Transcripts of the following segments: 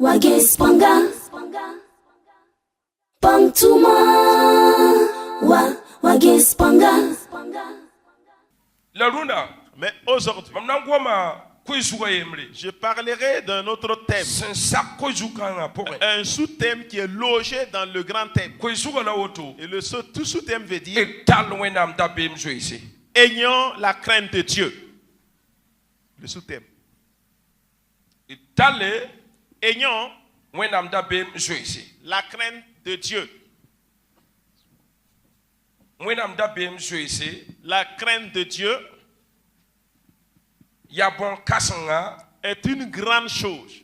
Wagespanga Pantuma Wagespanga. La Luna. Mais aujourd'hui, je parlerai d'un autre thème. Un sous-thème qui est logé dans le grand thème. Et tout sous-thème veut dire ayant la crainte de Dieu. Le sous-thème. Ayant la crainte de Dieu. La crainte de Dieu est une grande chose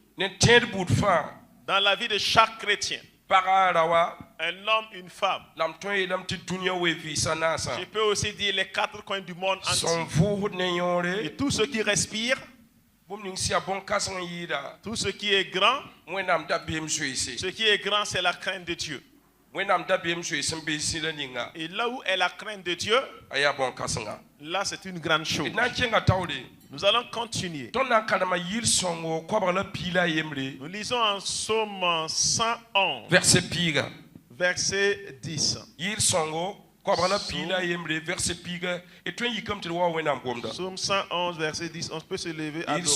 dans la vie de chaque chrétien. Un homme, une femme. Je peux aussi dire les quatre coins du monde entier. Et tout ce qui respire, tout ce qui est grand, ce qui est grand, c'est la crainte de Dieu. Et là où est la crainte de Dieu, là c'est une grande chose. Nous allons continuer. Nous lisons en Psaume 111, verset 10. Psaume 111, verset 10. On peut se lever à le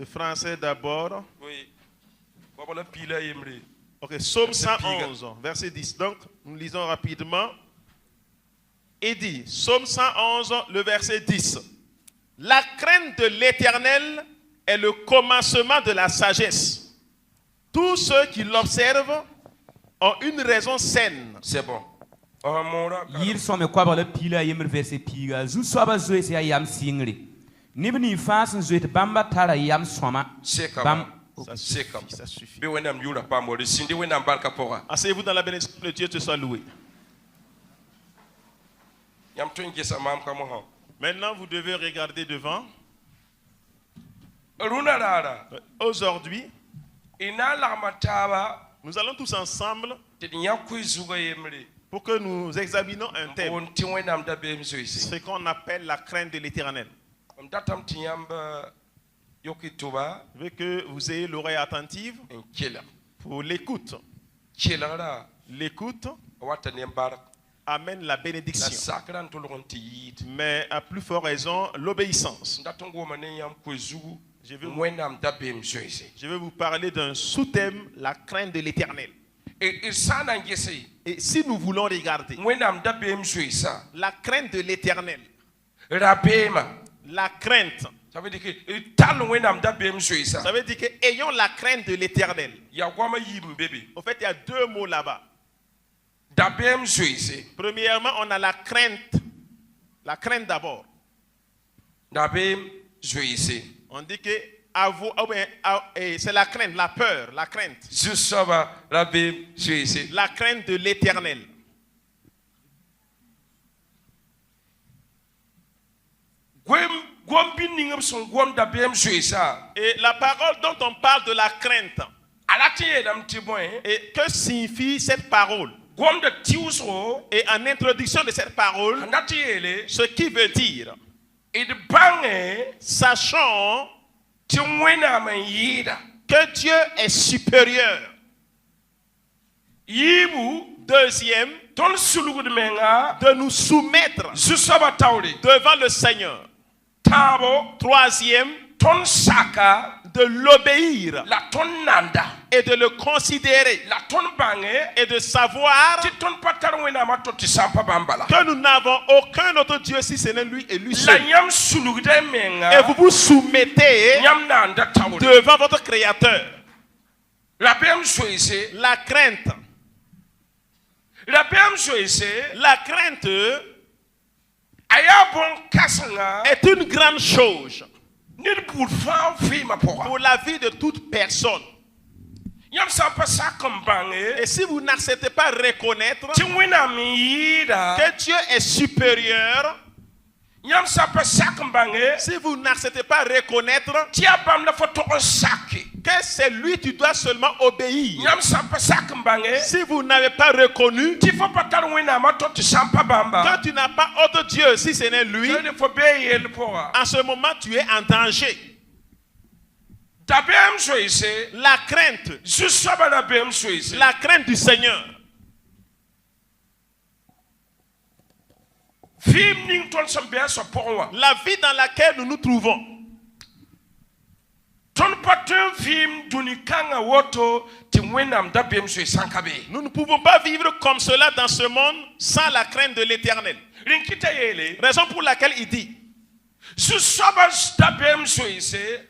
français d'abord. Ok, Psaume 111, verset 10. Donc, nous lisons rapidement. Et dit, Psaume 111, le verset 10. La crainte de l'Éternel est le commencement de la sagesse. Tous ceux qui l'observent ont une raison saine. C'est bon. Yir some kwabala pila yemer verset piga zu soba zo ese yam singri nibni fasen zo et bamba tara yam soma bam. Ça suffit. Asseyez-vous dans la bénédiction de Dieu, te soit loué. Maintenant, vous devez regarder devant. Aujourd'hui, nous allons tous ensemble pour que nous examinions un thème, ce qu'on appelle la crainte de l'Éternel. Je veux que vous ayez l'oreille attentive pour l'écoute. L'écoute amène la bénédiction, mais à plus forte raison, l'obéissance. Je vais vous parler d'un sous-thème, la crainte de l'Éternel. Et si nous voulons regarder la crainte de l'Éternel, la crainte, ça veut dire que ayons la crainte de l'Éternel. En fait, il y a deux mots là-bas. Premièrement, on a la crainte. La crainte d'abord. On dit que c'est la crainte, la peur, la crainte. La crainte de l'Éternel. Et la parole dont on parle de la crainte, et que signifie cette parole? Et en introduction de cette parole, ce qui veut dire, sachant que Dieu est supérieur. Deuxième, de nous soumettre devant le Seigneur. Troisième, de l'obéir et de le considérer et de savoir que nous n'avons aucun autre Dieu si ce n'est lui et lui seul. Et vous vous soumettez devant votre Créateur. La crainte. La crainte est une grande chose pour la vie de toute personne. Et si vous n'acceptez pas reconnaître que Dieu est supérieur, si vous n'acceptez pas reconnaître que c'est lui tu dois seulement obéir. Si vous n'avez pas reconnu que tu n'as pas autre Dieu si ce n'est lui, en ce moment tu es en danger. La crainte du Seigneur. La vie dans laquelle nous nous trouvons. Nous ne pouvons pas vivre comme cela dans ce monde sans la crainte de l'Éternel. Raison pour laquelle il dit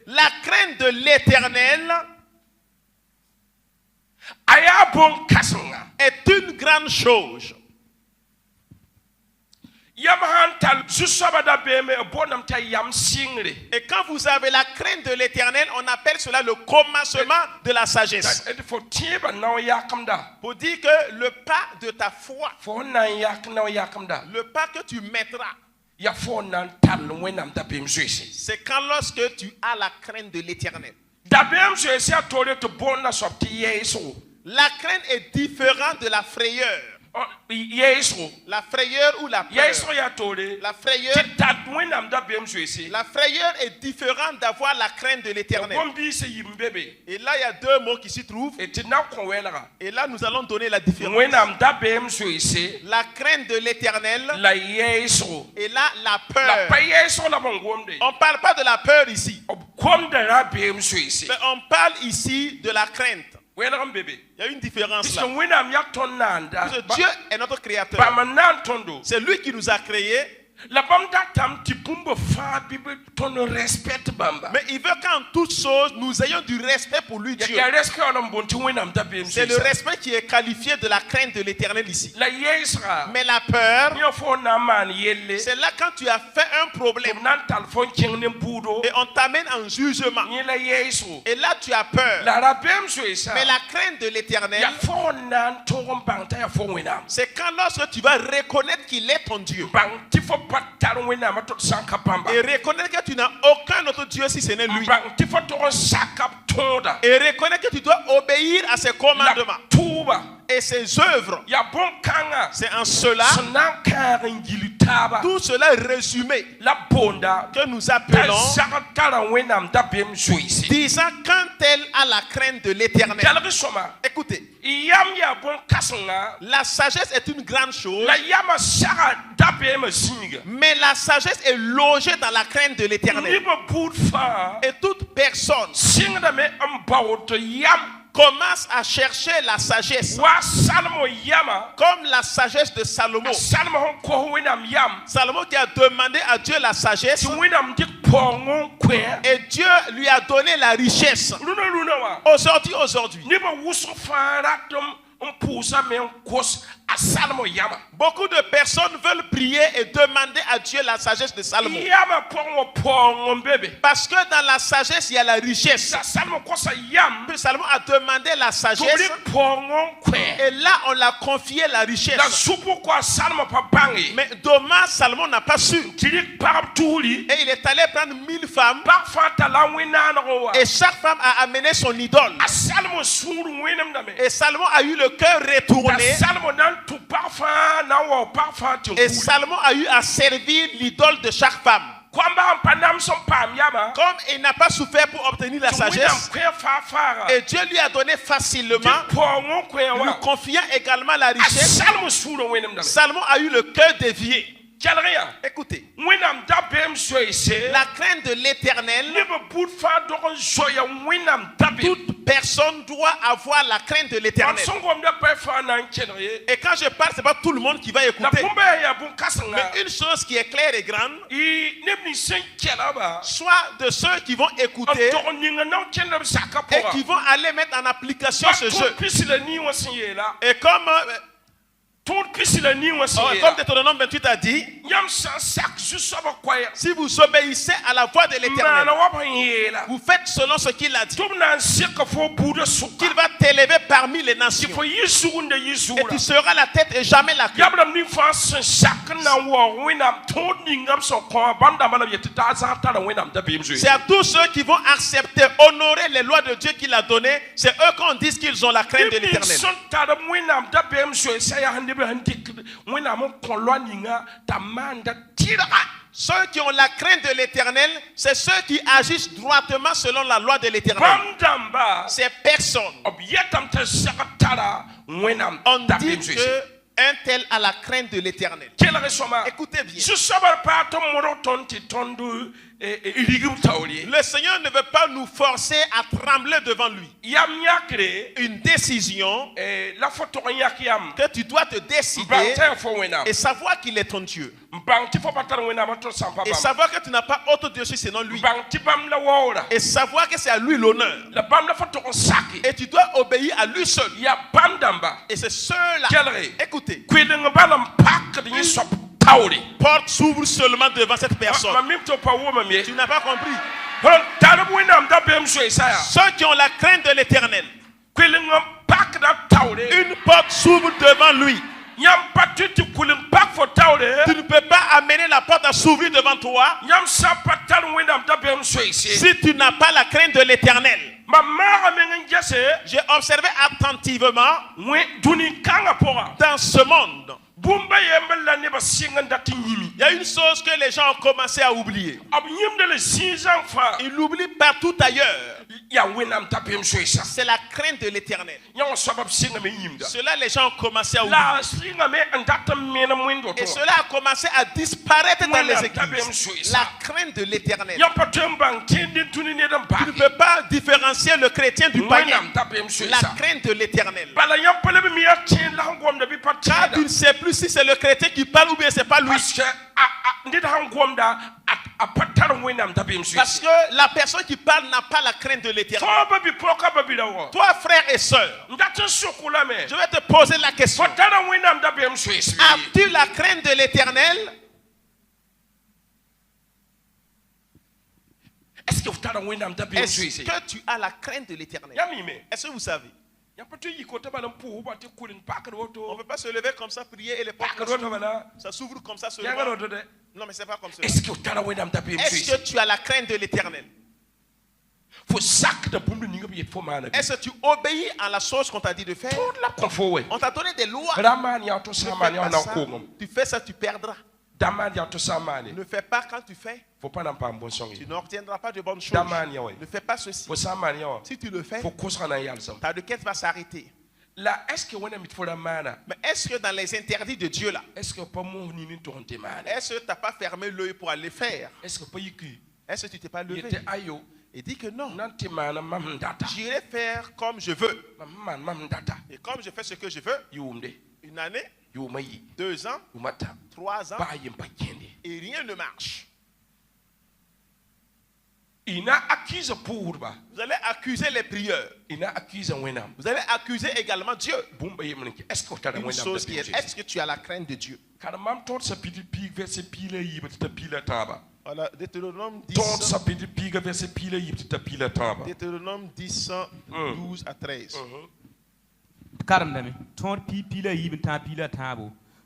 la crainte de l'Éternel est une grande chose. Et quand vous avez la crainte de l'Éternel, on appelle cela le commencement de la sagesse. Pour dire que le pas de ta foi, le pas que tu mettras, c'est quand lorsque tu as la crainte de l'Éternel. La crainte est différente de la frayeur. La frayeur ou la peur. La frayeur est différente d'avoir la crainte de l'Éternel. Et là, il y a deux mots qui s'y trouvent. Et là, nous allons donner la différence. La crainte de l'Éternel et là, la peur. On ne parle pas de la peur ici. Mais on parle ici de la crainte. Il y a une différence là. Parce que Dieu est notre créateur. C'est lui qui nous a créés. Mais il veut qu'en toutes choses nous ayons du respect pour lui, Dieu. C'est le respect qui est qualifié de la crainte de l'Éternel ici. Mais la peur, c'est là quand tu as fait un problème et on t'amène en jugement. Et là tu as peur. Mais la crainte de l'Éternel, c'est quand lorsque tu vas reconnaître qu'il est ton Dieu. Et reconnaître que tu n'as aucun autre Dieu si ce n'est lui. Et reconnaître que tu dois obéir à ses commandements et ses œuvres. C'est en cela, tout cela est résumé, que nous appelons disant quand elle a la crainte de l'Éternel. Écoutez, la sagesse est une grande chose, mais la sagesse est logée dans la crainte de l'Éternel. Et toute personne commence à chercher la sagesse, comme la sagesse de Salomon. Salomon qui a demandé à Dieu la sagesse, et Dieu lui a donné la richesse. Aujourd'hui, beaucoup de personnes veulent prier et demander à Dieu la sagesse de Salomon. Parce que dans la sagesse, il y a la richesse. Puis Salomon a demandé la sagesse. Et là, on l'a confié la richesse. Mais dommage, Salomon n'a pas su. Et il est allé prendre 1000 femmes. Et chaque femme a amené son idole. Et Salomon a eu le cœur retourné. Et Salomon a eu à servir l'idole de chaque femme. Comme il n'a pas souffert pour obtenir la sagesse, et Dieu lui a donné facilement, lui confiant également la richesse, Salomon a eu le cœur dévié. Écoutez, la crainte de l'Éternel, toute personne doit avoir la crainte de l'Éternel. Et quand je parle, ce n'est pas tout le monde qui va écouter. Mais une chose qui est claire et grande, soit de ceux qui vont écouter et qui vont aller mettre en application ce jeu. Et comme Comme Deutéronome 28 a dit, si vous obéissez à la voix de l'Éternel, vous faites selon ce qu'il a dit, qu'il va t'élever parmi les nations, et tu seras la tête et jamais la queue. C'est à tous ceux qui vont accepter, honorer les lois de Dieu qu'il a données, c'est eux qu'on dit qu'ils ont la crainte de l'Éternel. Ceux qui ont la crainte de l'Éternel, c'est ceux qui agissent droitement selon la loi de l'Éternel. Ces personnes, on dit qu'un tel a la crainte de l'Éternel. Écoutez bien. Le Seigneur ne veut pas nous forcer à trembler devant lui. Une décision que tu dois te décider et savoir qu'il est ton Dieu. Et savoir que tu n'as pas autre Dieu sinon lui. Et savoir que c'est à lui l'honneur. Et tu dois obéir à lui seul. Et c'est ceux-là. Écoutez. Porte s'ouvre seulement devant cette personne. Tu n'as pas compris. Ceux qui ont la crainte de l'Éternel, une porte s'ouvre devant lui. Tu ne peux pas amener la porte à s'ouvrir devant toi si tu n'as pas la crainte de l'Éternel. J'ai observé attentivement dans ce monde. Il y a une chose que les gens ont commencé à oublier. Ils l'oublient partout ailleurs. C'est la crainte de l'Éternel. Cela, les gens ont commencé à oublier. Et cela a commencé à disparaître dans les églises. La crainte de l'Éternel. Tu ne peux pas différencier le chrétien du païen. La crainte de l'Éternel. Car tu ne sais plus si c'est le chrétien qui parle ou bien c'est pas lui. Parce que la personne qui parle n'a pas la crainte de l'Éternel. Toi, frère et soeur, je vais te poser la question. As-tu la crainte de l'Éternel? Est-ce que tu as la crainte de l'Éternel? Est-ce que vous savez? On ne peut pas se lever comme ça, prier et les portes ça s'ouvre comme ça seulement. Non, mais c'est pas comme ça. Est-ce que tu as la crainte de l'Éternel? Est-ce que tu obéis à la chose qu'on t'a dit de faire? On t'a donné des lois. Tu fais ça, tu perdras. Ne fais pas quand tu fais. Tu n'obtiendras pas de bonnes choses. Ne fais pas ceci. Si tu le fais, ta requête va s'arrêter. Mais est-ce que dans les interdits de Dieu là, est-ce que tu n'as pas fermé l'œil pour aller faire? Est-ce que tu t'es pas levé et dit que non, j'irai faire comme je veux. Et comme je fais ce que je veux, une année, 2 ans, 3 ans, et rien ne marche. Vous allez accuser les prieurs. Vous allez accuser également Dieu. Une chose qui est, est-ce que tu as la crainte de Dieu? Voilà, Deutéronome 10, Deutéronome 10, 12 à 13.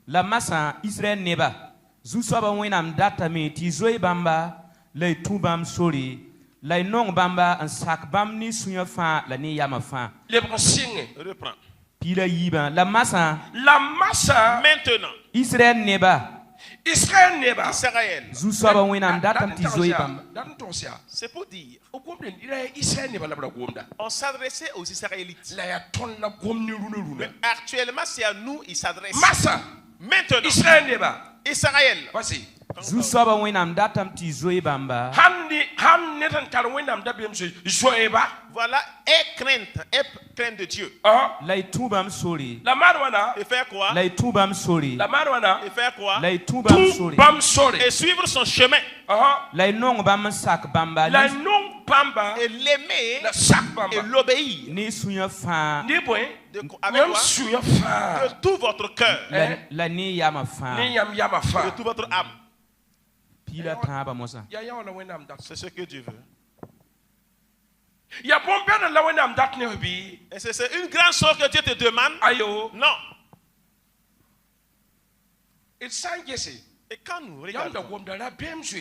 La massa Israël neba Zusaba winam data me tizoi bamba le tubam sori le non bamba un sac bam ni sunya fa la ni yama fa. Reprends. Pila yiba la massa maintenant Israël neba Israël. Zusaba winam data tizoi bamba. C'est pour dire on s'adressait aux Israélites. Mais actuellement c'est à nous ils s'adressent. Maintenant Israël. Voici. Zusaba winam datam tizoi bamba. Voilà, et crainte de Dieu. La tubam sori. Et faire quoi? La tubam sori. Et faire quoi? La tubam sori. Et suivre son chemin. La non bam sak bamba. et l'aimer et l'obéir. De tout votre cœur, de toute votre âme. C'est ce que Dieu veut. Et c'est une grande chose que Dieu te demande. Non. Et quand nous regardons,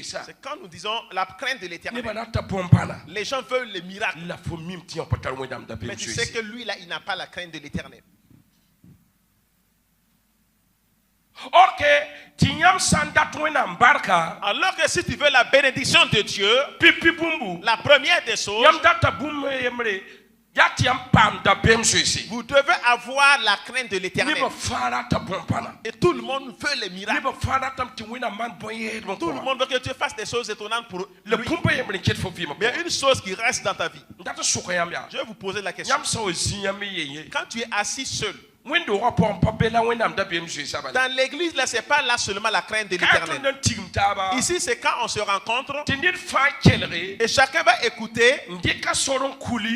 c'est quand nous disons la crainte de l'Éternel. Les gens veulent les miracles. Mais tu sais que lui là, il n'a pas la crainte de l'Éternel. Alors que si tu veux la bénédiction de Dieu, la première des choses, vous devez avoir la crainte de l'Éternel. Et tout le monde veut les miracles. Tout le monde veut que tu fasses des choses étonnantes pour lui. Mais il y a une chose qui reste dans ta vie. Je vais vous poser la question. Quand tu es assis seul, dans l'église, là, c'est pas là seulement la crainte de l'Éternel. Ici, c'est quand on se rencontre et chacun va écouter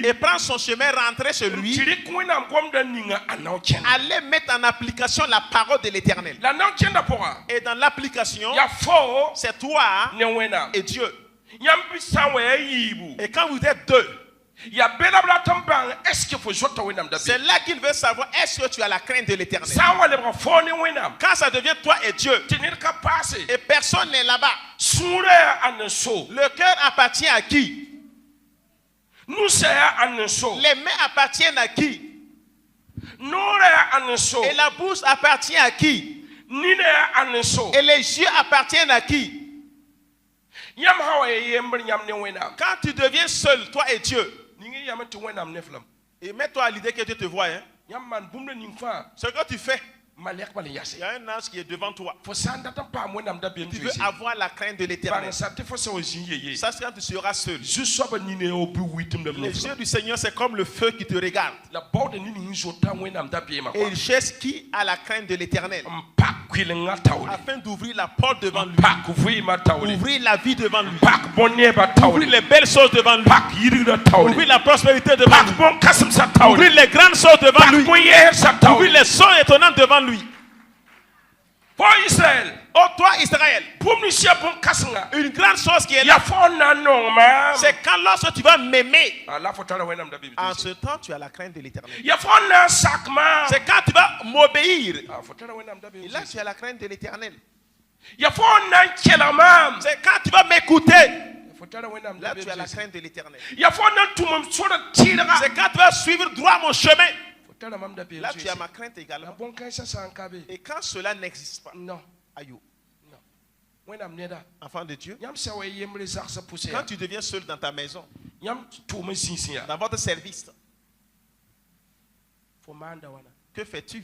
et prendre son chemin, rentrer chez lui, aller mettre en application la parole de l'Éternel. Et dans l'application, c'est toi et Dieu. Et quand vous êtes deux, c'est là qu'il veut savoir est-ce que tu as la crainte de l'Éternel. Quand ça devient toi et Dieu et personne n'est là-bas, le cœur appartient à qui? Les mains appartiennent à qui? Et la bouche appartient à qui? Et les yeux appartiennent à qui? Quand tu deviens seul, toi et Dieu, et mets-toi à l'idée que Dieu te voit, hein? Ce que tu fais, il y a un ange qui est devant toi. Tu veux avoir la crainte de l'Éternel. Ça, c'est quand tu seras seul. Les yeux du Seigneur, c'est comme le feu qui te regarde. Et il cherche qui a la crainte de l'Éternel, afin d'ouvrir la porte devant lui, ouvrir la vie devant lui, ouvrir les belles choses devant lui, ouvrir la prospérité devant lui, ouvrir les grandes choses devant lui, ouvrir les choses étonnantes devant lui. Oh toi Israël, une grande chose qui est là, c'est quand lorsque tu vas m'aimer, en ce temps tu as la crainte de l'Éternel. C'est quand tu vas m'obéir, et là tu as la crainte de l'Éternel. C'est quand tu vas m'écouter, là tu as la crainte de l'Éternel. C'est quand tu vas suivre droit mon chemin, là tu as ma crainte également. Et quand cela n'existe pas, non. Enfant de Dieu, quand tu deviens seul dans ta maison, dans votre service, que fais-tu?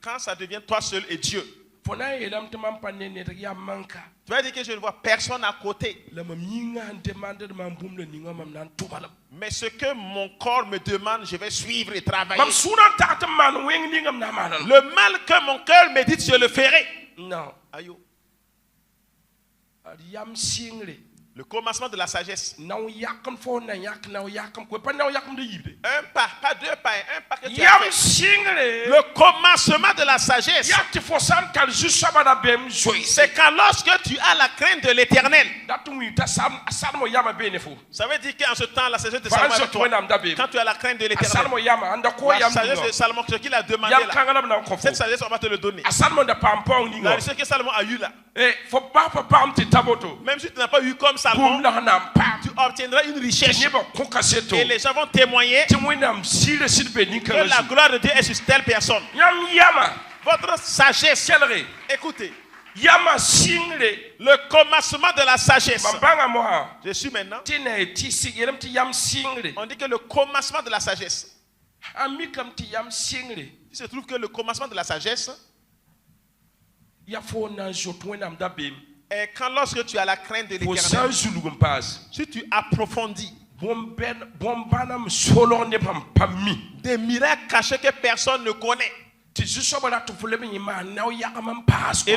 Quand ça devient toi seul et Dieu, tu vas dire que je ne vois personne à côté. Mais ce que mon corps me demande, je vais suivre et travailler. Le mal que mon cœur me dit, je le ferai. Non. Le commencement de la sagesse. Un pas, pas deux pas, un pas que tu as fait. Le commencement de la sagesse, c'est quand lorsque tu as la crainte de l'Éternel. Ça veut dire qu'en ce temps, la sagesse de Salomon est toi. Quand tu as la crainte de l'Éternel, la sagesse de Salomon, ce qu'il a demandé là, cette sagesse, on va te le donner. La richesse que Salomon a eu là, même si tu n'as pas eu comme Salomon, tu obtiendras une richesse. Et les gens vont témoigner que la gloire de Dieu est sur telle personne. Votre sagesse, écoutez, le commencement de la sagesse. Je suis maintenant. On dit que le commencement de la sagesse. Il se trouve que le commencement de la sagesse, et quand lorsque tu as la crainte de l'Éternel, si tu approfondis des miracles cachés que personne ne connaît, Et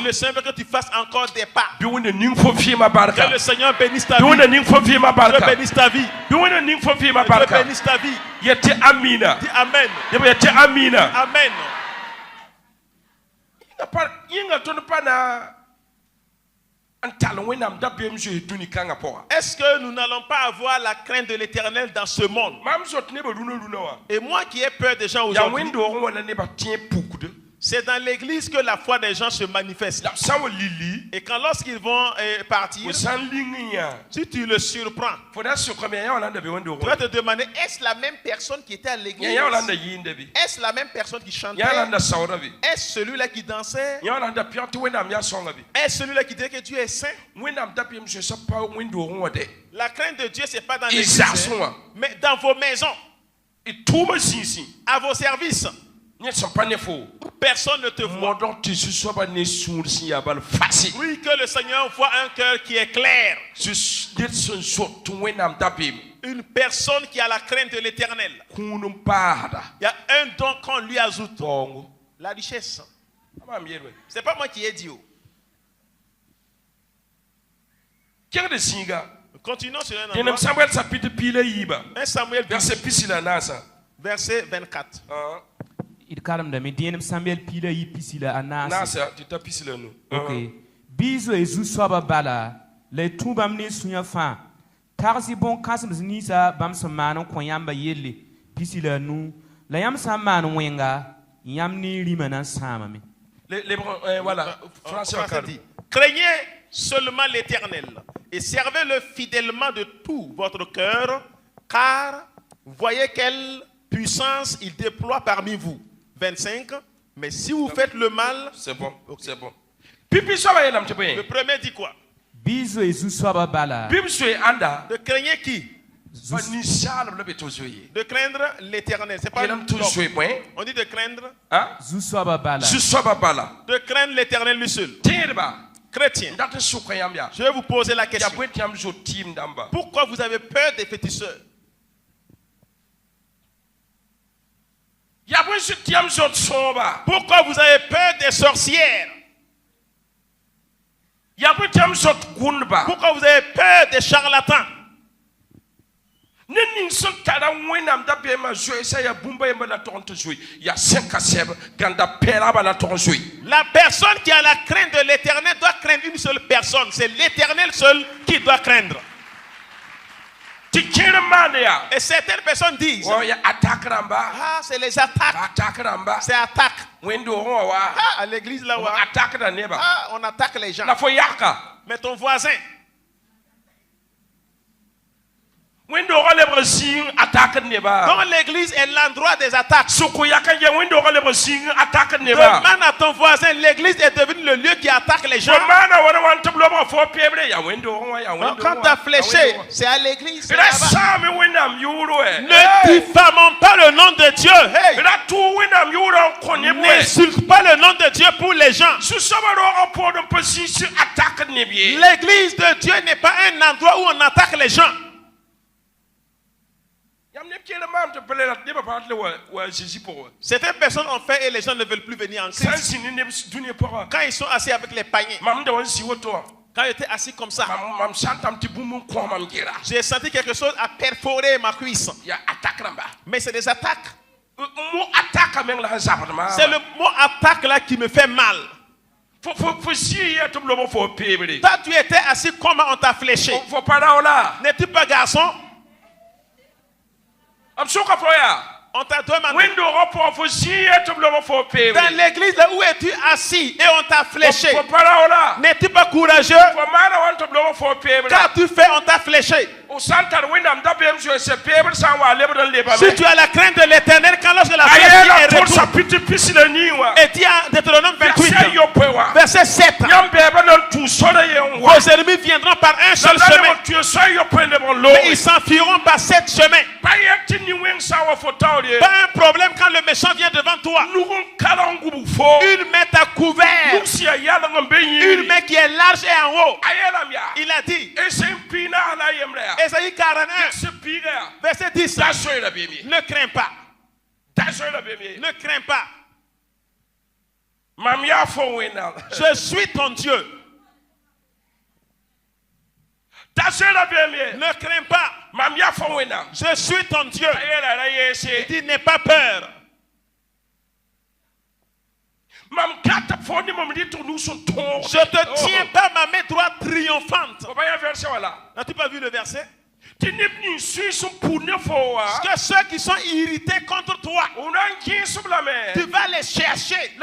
le Seigneur veut que tu fasses encore des pas. Que le Seigneur bénisse ta vie. Que bénisse ta vie. Que bénisse ta vie. Dis Amen. Amen. Est-ce que nous n'allons pas avoir la crainte de l'Éternel dans ce monde? Et moi qui ai peur des gens aujourd'hui, c'est dans l'église que la foi des gens se manifeste. Et quand lorsqu'ils vont partir, si tu le surprends, tu vas te demander, est-ce la même personne qui était à l'église? Est-ce la même personne qui chantait? Est-ce celui-là qui dansait? Est-ce celui-là qui disait que Dieu est saint? La crainte de Dieu, ce n'est pas dans l'église, mais dans vos maisons, à vos services. Personne ne te voit. Oui, que le Seigneur voit un cœur qui est clair. Une personne qui a la crainte de l'Éternel. Il y a un don qu'on lui ajoute. La richesse. C'est pas moi qui ai dit. Continuons sur un endroit. 1 Samuel verset 24. Il calme de medien Samuel pila yi pisila anas. Ok. Bizo ezu soba bala le tubam ni sunya fa. Tarsi bon kasm nisa bam samano koyamba yelle pisila nu la yam samano wenga yam ni rimana samami. Voilà, François dit, craignez seulement l'Éternel et servez-le fidèlement de tout votre cœur, car voyez quelle puissance il déploie parmi vous. 25. Mais si vous faites le mal, c'est bon, okay. C'est bon. Le premier dit quoi? De craigner qui? De craindre l'Éternel. C'est pas on dit de craindre. De craindre l'Éternel lui seul. Chrétien, je vais vous poser la question. Pourquoi vous avez peur des féticheurs? Pourquoi vous avez peur des sorcières? Pourquoi vous avez peur des charlatans? La personne qui a la crainte de l'Éternel doit craindre une seule personne. C'est l'Éternel seul qui doit craindre. Et certaines personnes disent, ah, c'est les attaques. C'est attaque. Ah, à l'église là, ah, on attaque les gens. Mais ton voisin, donc l'église est l'endroit des attaques. Demande à ton voisin, l'église est devenue le lieu qui attaque les gens. Quand tu as fléché, c'est à l'église. Ne diffamons pas le nom de Dieu. Hey. N'insulte pas le nom de Dieu pour les gens. L'église de Dieu n'est pas un endroit où on attaque les gens. Certaines personnes ont fait et les gens ne veulent plus venir en Christ. Quand ils sont assis avec les païens, quand ils étaient assis comme ça, j'ai senti quelque chose à perforer ma cuisse. Mais c'est des attaques. C'est le mot attaque là qui me fait mal. Toi, tu étais assis, comment on t'a fléché? N'es-tu pas garçon? On t'a demandé. Dans l'église, où es-tu assis et on t'a fléché? N'es-tu pas courageux? Quand tu fais, on t'a fléché. Si tu as la crainte de l'Éternel, quand lorsque la flèche est retournée, et dit à Deutéronome 28, verset 7, vos ennemis viendront par un seul chemin, mais ils s'enfuiront par 7 chemins. Pas un problème quand le méchant vient devant toi. Une main t'a couvert, une main qui est large et en haut. Il a dit, Ésaïe 41, verset 10, ne crains pas. Ne crains pas. Je suis ton Dieu. Ne crains pas. Je suis ton Dieu. Il dit, n'aie pas peur. Je te tiens par ma main droite triomphante. N'as-tu pas vu le verset? Que ceux qui sont irrités contre toi, tu vas les chercher et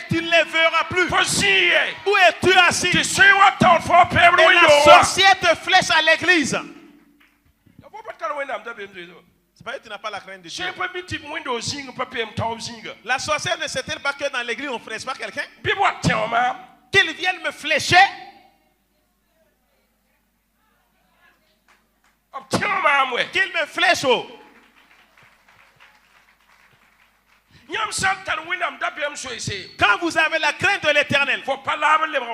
tu ne les verras plus. Où es-tu assis? Et la sorcière te flèche à l'église. C'est pas que tu n'as pas la crainte de Dieu. La sorcière ne sait-elle pas que dans l'église on ne flèche pas quelqu'un? Qu'ils viennent me flécher. Qu'il me flèche. Quand vous avez la crainte de l'Éternel, ton palabre devient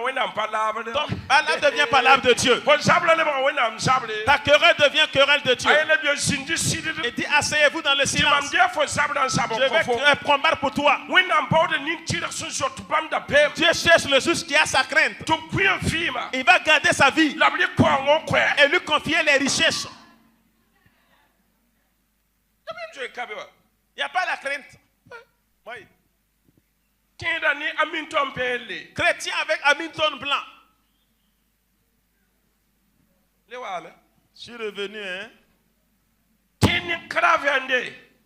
palabre de Dieu. Ta querelle devient querelle de Dieu. Et dit, asseyez-vous dans le silence. Je vais combattre pour toi. Dieu cherche le juste qui a sa crainte. Il va garder sa vie et lui confier les richesses. Il n'y a pas la crainte. Oui. Chrétien avec Hamilton blanc. Je suis revenu, hein.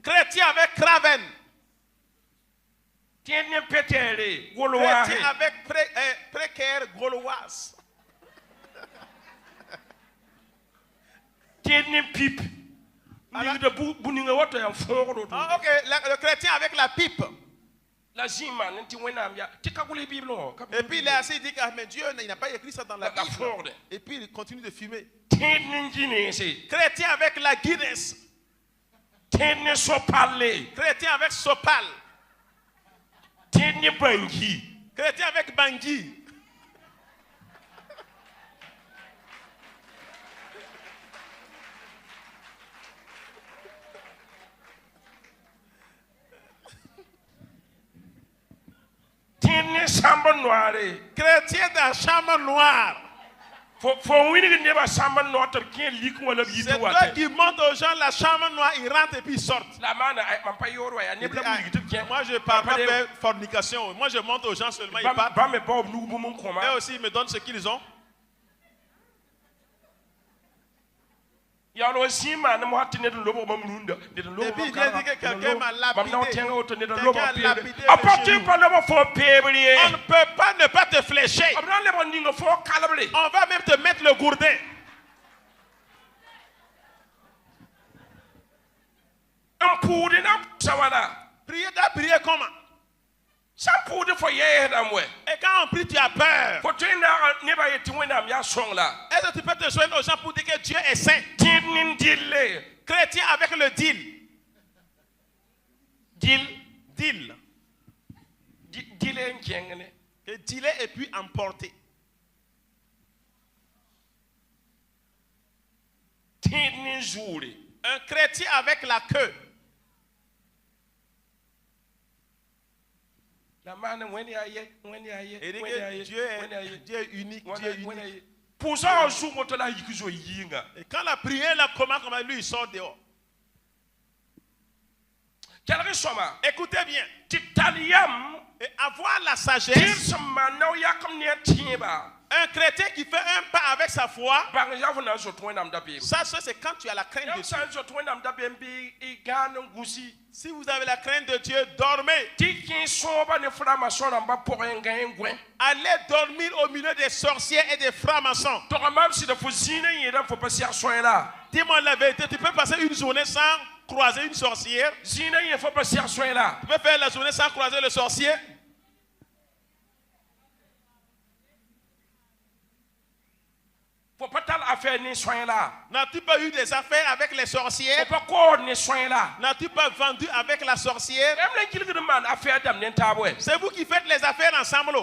Chrétien avec Craven. Chrétien avec précaire gauloise. Pipe. Ok, le chrétien avec la pipe. Et puis il est assis, il dit que mais Dieu il n'a pas écrit ça dans la Bible. Et puis il continue de fumer. Chrétien avec la Guinness. Chrétien avec Sopal. Chrétien avec Bangui. Chrétien dans la chambre noire. C'est toi qui montre aux gens la chambre noire, ils rentrent et puis ils sortent. Moi je ne parle pas de fornication. Moi je montre aux gens seulement, ils partent. Et aussi ils me donnent ce qu'ils ont. Et puis il vient dire que quelqu'un m'a lapidé. On ne peut pas ne pas te flécher. On va même te mettre le gourdin. Prier comment? Et quand on prie, tu as peur. Est-ce que tu peux te joindre aux gens pour dire que Dieu est saint? Chrétien avec le deal. Deal. Que dealer et puis emporter. Un chrétien avec la queue. Et Dieu est unique. Et quand la prière la commence, lui il sort dehors. Écoutez bien. Et avoir la sagesse. Un chrétien qui fait un pas avec sa foi, ça c'est quand tu as la crainte de Dieu. Si vous avez la crainte de Dieu, dormez. Allez dormir au milieu des sorciers et des francs-maçons. Dis-moi la vérité, tu peux passer une journée sans croiser une sorcière? Tu peux faire la journée sans croiser le sorcier? N'as-tu pas eu des affaires avec les sorcières? N'as-tu pas vendu avec la sorcière? C'est vous qui faites les affaires ensemble.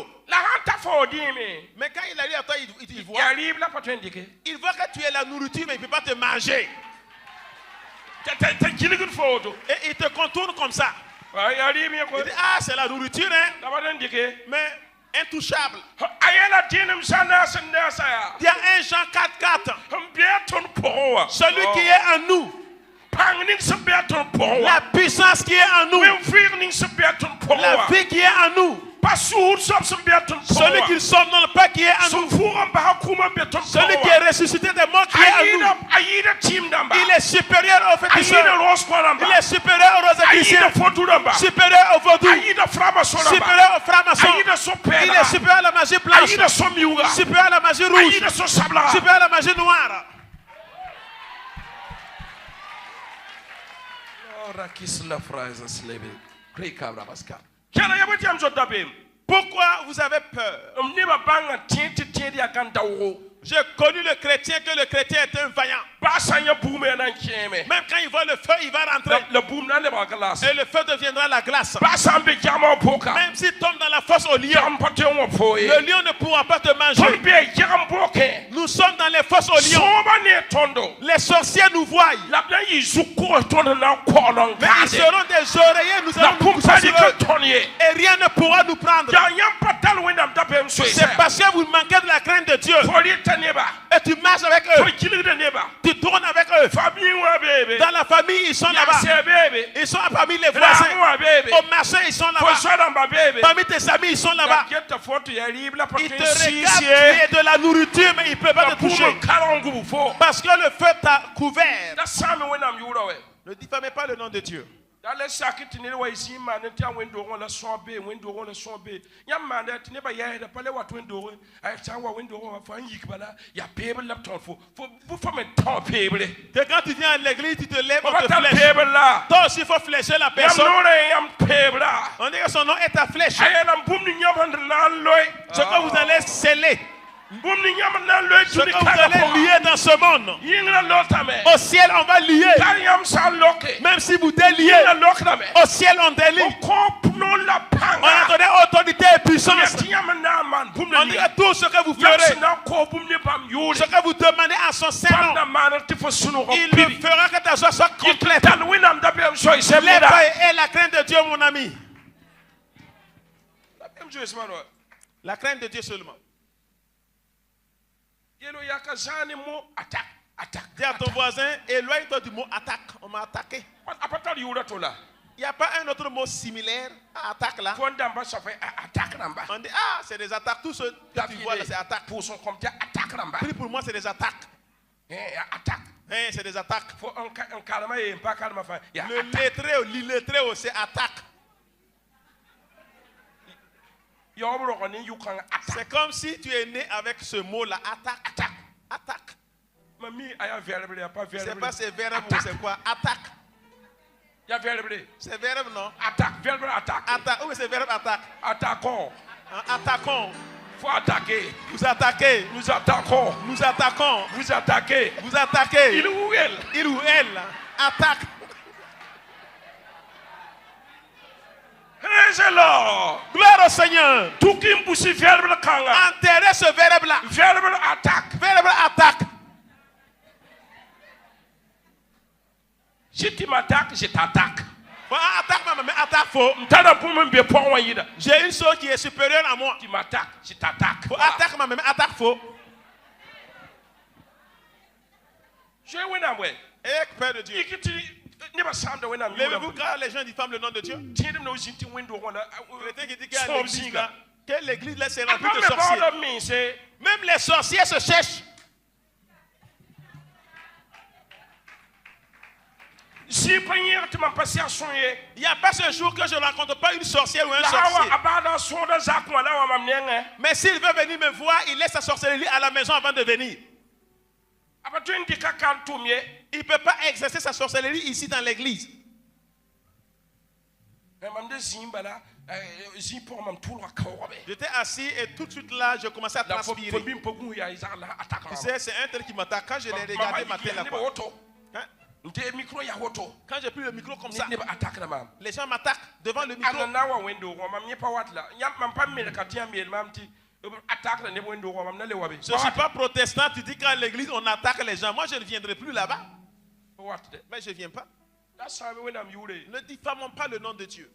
Mais quand il arrive à toi, il voit que tu es la nourriture, mais il ne peut pas te manger. Et il te contourne comme ça. Il dit, ah, c'est la nourriture, hein? Mais intouchable. Il y a un Jean 4:4. Celui qui est en nous. La puissance qui est en nous. La vie qui est en nous. Celui qui somme dans le pain qui est en nous. Celui qui est ressuscité des morts qui est en nous. Il est supérieur aux féticheurs. Il est supérieur aux roségriciens. Supérieur aux vaudous. Supérieur aux francs-maçons. Il est supérieur à la magie blanche. Supérieur à la magie rouge. Supérieur à la magie noire. Pourquoi vous avez peur? J'ai connu le chrétien que le chrétien est un vaillant. Même quand il voit le feu, il va rentrer. Et le feu deviendra la glace. Même s'il tombe dans la fosse au lion, le lion ne pourra pas te manger. Nous sommes dans les fosses au lion. Les sorciers nous voient. Mais ils seront des oreillers, nous allons nous coucher sur eux. Et rien ne pourra nous prendre. C'est parce que vous manquez de la crainte de Dieu. Et tu marches avec eux. Tu tournes avec eux. Dans la famille, ils sont là-bas. Ils sont parmi les voisins. Au marché, ils sont là-bas. Parmi tes amis, ils sont là-bas. Ils te regardent, tu es de la nourriture, mais ils ne peuvent pas te toucher. Parce que le feu t'a couvert. Ne diffamez pas le nom de Dieu. Que quand tu viens à l'église, tu te lèves, on te flèche. Toi aussi, il faut flécher la personne. On dit que son nom est ta flèche. Ce que vous allez sceller, ce que vous allez lier dans ce monde, au ciel on va lier. Même si vous déliez, au ciel on délie. On a donné autorité et puissance. On dit que tout ce que vous ferez, ce que vous demandez à son Saint-Nom, il le fera que ta joie soit complète. Et la crainte de Dieu, mon ami. La crainte de Dieu seulement. Dis à ton voisin, éloigne-toi du mot attaque. On m'a attaqué. Il n'y a pas un autre mot similaire à attaque là. On dit, ah, c'est des attaques. Tout ce que tu vois là, c'est attaque. Prie pour moi, c'est des attaques. C'est des attaques. Le l'illettré, c'est attaque. C'est comme si tu es né avec ce mot-là, attaque. Attaque. C'est pas c'est verbe ou c'est quoi? Attaque. C'est verbe non? Attaque. Oui, c'est verbe attaque. Attaquons. Faut attaquer. Vous attaquez. Nous attaquons. Nous attaquons. Vous attaquez. Vous attaquez. Il ou elle. Il ou elle. Attaque. Gloire au Seigneur. Enterrez ce verbe-là. Verbe attaque. Verbe attaque. Si tu m'attaques, je t'attaque. Attaque ma maman, attaque faux. J'ai une soeur qui est supérieure à moi. Tu m'attaques, je t'attaque. Attaque ma maman, attaque faux. Et Père de Dieu. Levez-vous quand les gens diffament le nom de Dieu. Que l'église laisse remplie de sorciers. Même les sorciers se cherchent. Il n'y a pas ce jour que je ne rencontre pas une sorcière ou un sorcier. Mais s'il veut venir me voir, il laisse sa sorcellerie à la maison avant de venir. Il ne peut pas exercer sa sorcellerie ici dans l'église. J'étais assis et tout de suite là, je commençais à transpirer. Tu sais, c'est un tel qui m'attaque. Quand je l'ai regardé matin là-bas, quand j'ai pris le micro comme ça, les gens m'attaquent devant le micro. Je ne suis pas protestant, tu dis qu'à l'église on attaque les gens. Moi je ne viendrai plus là-bas. Mais je ne viens pas. Ne diffamons pas le nom de Dieu.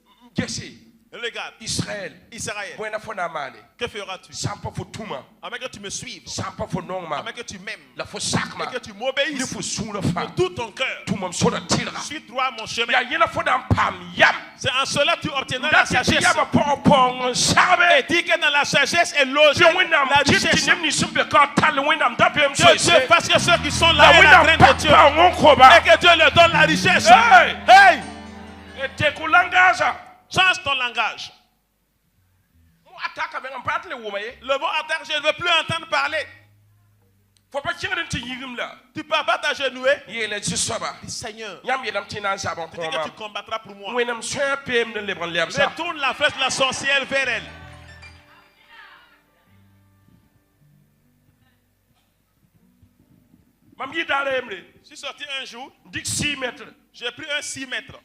Regarde, Israël. Que feras-tu? Avec que tu me suives, avec que tu m'aimes, et que tu m'obéisses de tout ton cœur. Suis droit mon chemin. C'est en cela que tu obtiendras la sagesse. Et dis que dans la sagesse est logée la richesse. Que Dieu fasse que ceux qui sont là aient la crainte de Dieu. Et que Dieu leur donne la richesse. Hey! Change ton langage. Le mot attaque, je ne veux plus entendre parler. Tu ne peux pas t'agenouiller. Dis Seigneur, peut-être que tu combattras pour moi. Retourne la flèche de la sorcière vers elle. Je suis sorti un jour. J'ai pris un 6 mètres.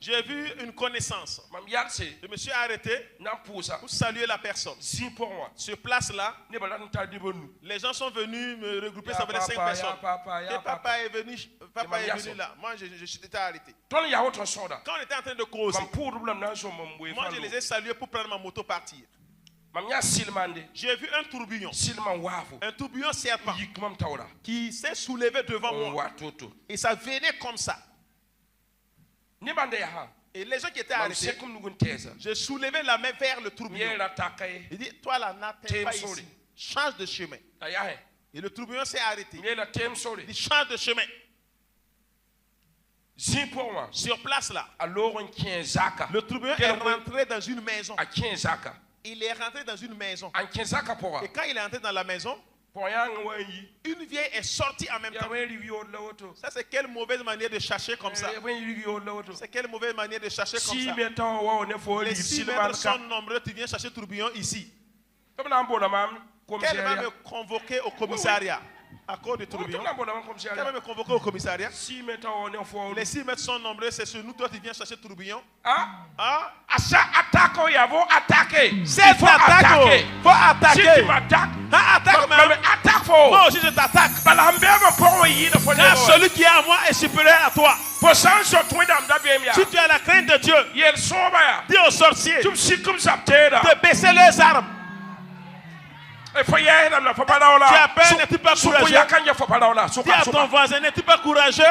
J'ai vu une connaissance. Je me suis arrêté pour saluer la personne. Sur place là, les gens sont venus me regrouper, ça faisait 5 personnes. Et papa est venu là. Moi, j'étais arrêté. Quand on était en train de causer, moi, je les ai salués pour prendre ma moto partir. J'ai vu un tourbillon. Un tourbillon serpent qui s'est soulevé devant moi. Et ça venait comme ça. Et les gens qui étaient arrêtés, j'ai soulevé la main vers le tourbillon. Il dit, toi là, n'attends pas ici. Change de chemin. Et le tourbillon s'est arrêté. Il dit, change de chemin. Sur place là, le tourbillon est rentré dans une maison. Il est rentré dans une maison. Et quand il est entré dans la maison, une vieille est sortie en même temps. Ça, c'est quelle mauvaise manière de chercher comme ça. C'est quelle mauvaise manière de chercher comme ça. Les 6 mètres sont nombreux, tu viens chercher tourbillon ici. Quelle va me convoquer au commissariat à cause du tourbillon? Quelle va me convoquer au commissariat? Les 6 mètres sont nombreux, c'est sur nous, toi tu viens chercher tourbillon. Cette attaque, il faut attaquer. Si tu m'attaques, moi aussi je t'attaque. Car celui qui est à moi est supérieur à toi. Si tu as la crainte de Dieu, dis aux sorciers de baisser leurs armes. Tu as peur, n'es-tu pas courageux? Dis à ton voisin, n'es-tu pas courageux?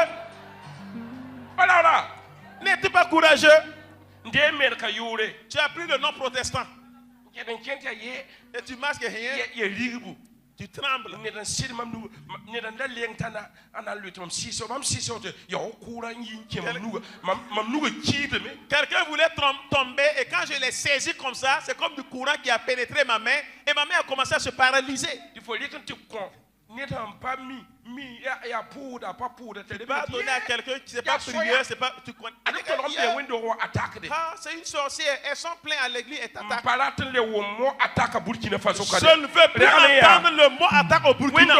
N'es-tu pas courageux? Tu as pris le nom protestant. Et tu masques rien. Tu trembles. Quelqu'un voulait tomber et quand je l'ai saisi comme ça, c'est comme du courant qui a pénétré ma main et ma main a commencé à se paralyser. Il faut dire que tu pas donner à quelqu'un qui ne sait pas prier, c'est pas tu connais. C'est une sorcière, elles sont pleines à l'église et t'attaquent. Je ne veux plus entendre le mot attaque au Burkina.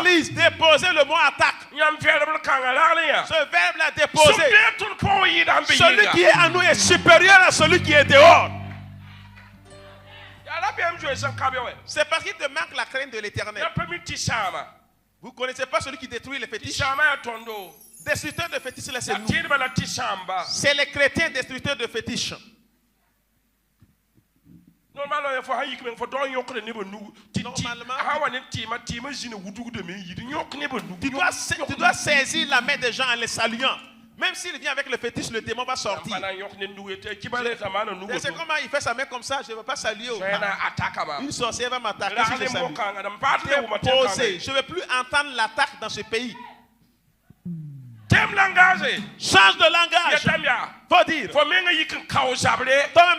Église, déposez le mot attaque. Ce verbe là déposé. Celui qui est en nous est supérieur à celui qui est dehors. C'est parce qu'il te manque la crainte de l'Éternel. Vous ne connaissez pas celui qui détruit les fétiches? Destructeur de fétiches, là, c'est nous. C'est les chrétiens destructeurs de fétiches. Normalement, tu dois saisir la main des gens en les saluant. Même s'il vient avec le fétiche, le démon va sortir. C'est comment il fait sa main comme ça, je ne veux pas saluer. Une sorcière va m'attaquer si je salue. Je ne veux plus entendre l'attaque dans ce pays. Change de langage. Faut dire. Toi-même,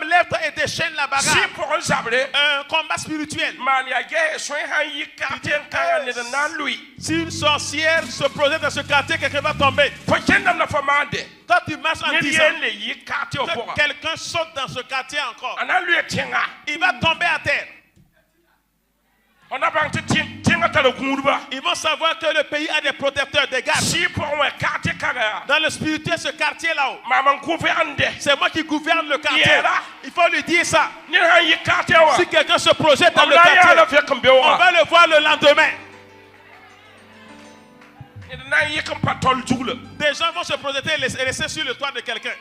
lève-toi et déchaîne la bagarre. Un combat spirituel. Si une sorcière se projette dans ce quartier, quelqu'un va tomber. Toi, tu marches en disant que quelqu'un saute dans ce quartier encore. Il va tomber à terre. Ils vont savoir que le pays a des protecteurs, des gardes. Dans le spirituel, ce quartier là-haut, c'est moi qui gouverne le quartier. Il faut lui dire ça. Si quelqu'un se projette dans le quartier, on va le voir le lendemain. Des gens vont se projeter et laisser sur le toit de quelqu'un.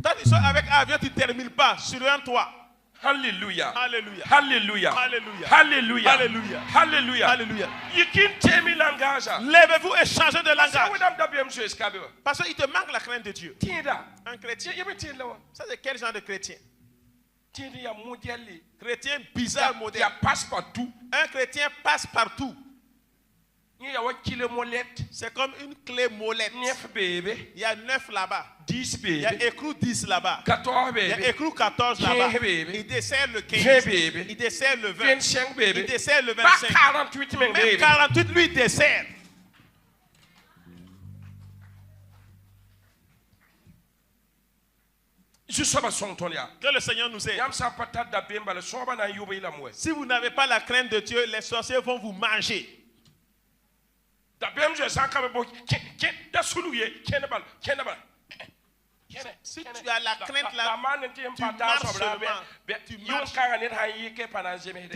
Quand tu sors avec avion, tu ne termines pas sur un toit. Alléluia. Alléluia. Alléluia. Alléluia. Alléluia. Alléluia. Alléluia. Alléluia. langage. Lèvez-vous et changez de langage. langage. Parce qu'il te manque la crainte de Dieu. Un chrétien. Ça, c'est quel genre de chrétien? Chrétien bizarre, modèle. Un chrétien passe partout. C'est comme une clé molette. Il y a 9 là-bas. 10 Il y a écrit 10 là-bas. 14 Il y a écrit 14 là-bas. Il dessert le 15. Il dessert le 20. Il dessert le 25. Même 48, lui, il dessert. Que le Seigneur nous aide. Si vous n'avez pas la crainte de Dieu, les sorciers vont vous manger. Si tu as la crainte là, tu marches seulement. Tu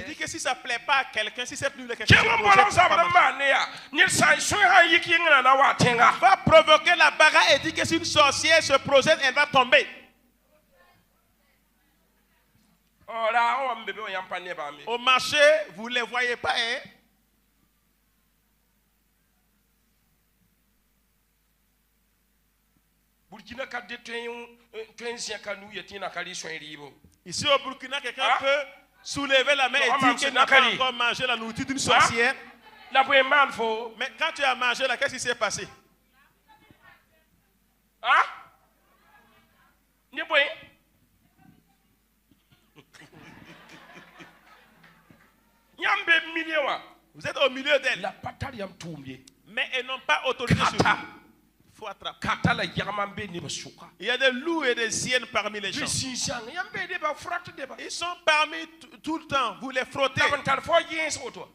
dis que si ça ne plaît pas à quelqu'un, si c'est plus le quelqu'un, va provoquer la bagarre et dire que si une sorcière se projette, elle va tomber. Au marché, vous ne les voyez pas, hein? Ici au Burkina, quelqu'un peut soulever la main et dire qu'il n'a pas encore mangé la nourriture d'une sorcière. Mais quand tu as mangé là, qu'est-ce qui s'est passé? Vous êtes au milieu d'elle. Mais elles n'ont pas autorité sur vous. Il faut attraper. Il y a des loups et des hyènes parmi les gens. Ils sont parmi tout le temps. Vous les frottez.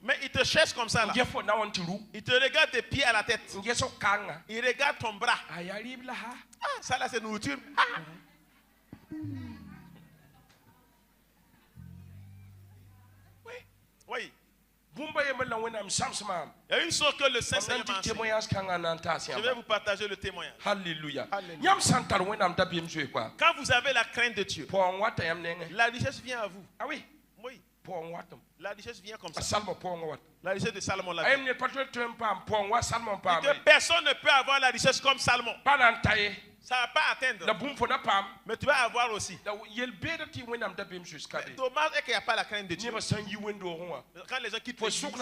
Mais ils te cherchent comme ça là. Ils te regardent des pieds à la tête. Ils regardent ton bras. Ça là c'est nourriture. Oui. Oui. Il y a une chose que le Saint-Seigneur m'a enseigné. Je vais vous partager le témoignage. Alléluia. Quand vous avez la crainte de Dieu, la richesse vient à vous. Ah oui? Oui. La richesse vient comme ça. La richesse de Salomon là. Personne ne peut avoir la richesse comme Salomon. Ça ne va pas atteindre. Mais tu vas avoir aussi. Dommage est qu'il n'y a pas la crainte de Dieu. Quand les gens quittent l'église,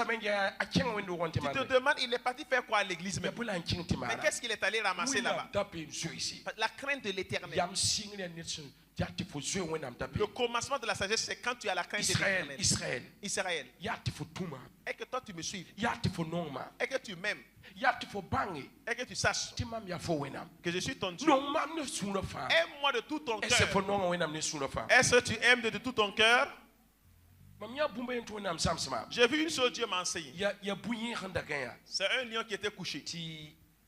tu te demandes, il est parti faire quoi à l'église même? Mais qu'est-ce qu'il est allé ramasser là-bas? La crainte de l'éternel. Le commencement de la sagesse, c'est quand tu as la crainte de l'éternel. Israël. Et que toi tu me suives. Et que tu m'aimes. Et que tu saches que je suis ton Dieu. Aime-moi de tout ton cœur. Est-ce que tu aimes de tout ton cœur? J'ai vu une chose Dieu m'a enseigné. C'est un lion qui était couché.